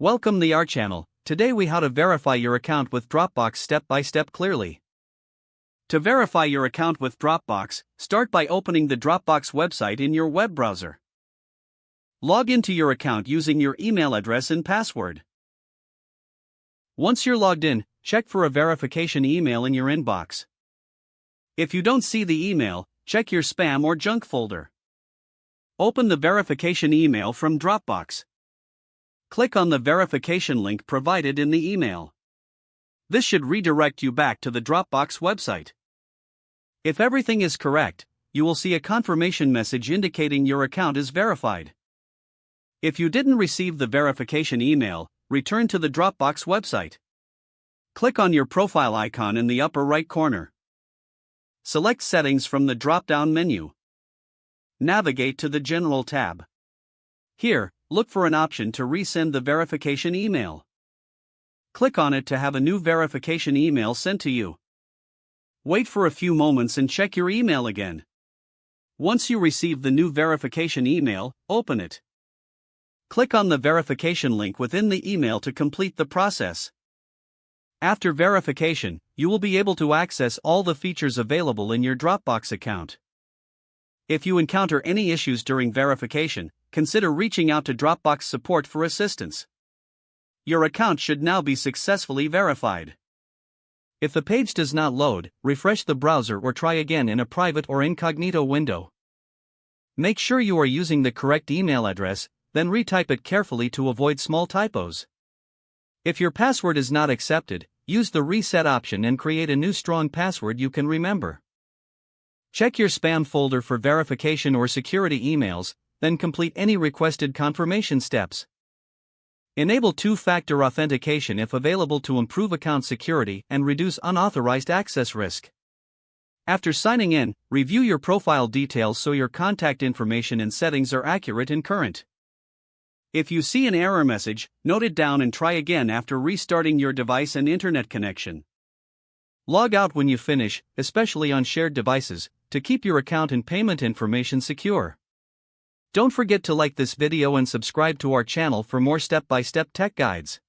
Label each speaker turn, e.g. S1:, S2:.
S1: Welcome to our channel. Today we how to verify your account with Dropbox step by step clearly. To verify your account with Dropbox, start by opening the Dropbox website in your web browser. Log into your account using your email address and password. Once you're logged in, check for a verification email in your inbox. If you don't see the email, check your spam or junk folder. Open the verification email from Dropbox. Click on the verification link provided in the email. This should redirect you back to the Dropbox website. If everything is correct, you will see a confirmation message indicating your account is verified. If you didn't receive the verification email, return to the Dropbox website. Click on your profile icon in the upper right corner. Select Settings from the drop-down menu. Navigate to the General tab. Here, look for an option to resend the verification email. Click on it to have a new verification email sent to you. Wait for a few moments and check your email again. Once you receive the new verification email, open it. Click on the verification link within the email to complete the process. After verification, you will be able to access all the features available in your Dropbox account. If you encounter any issues during verification, consider reaching out to Dropbox support for assistance. Your account should now be successfully verified. If the page does not load, refresh the browser or try again in a private or incognito window. Make sure you are using the correct email address, then retype it carefully to avoid small typos. If your password is not accepted, use the reset option and create a new strong password you can remember. Check your spam folder for verification or security emails, then complete any requested confirmation steps. Enable two-factor authentication if available to improve account security and reduce unauthorized access risk. After signing in, review your profile details so your contact information and settings are accurate and current. If you see an error message, note it down and try again after restarting your device and internet connection. Log out when you finish, especially on shared devices, to keep your account and payment information secure. Don't forget to like this video and subscribe to our channel for more step-by-step tech guides.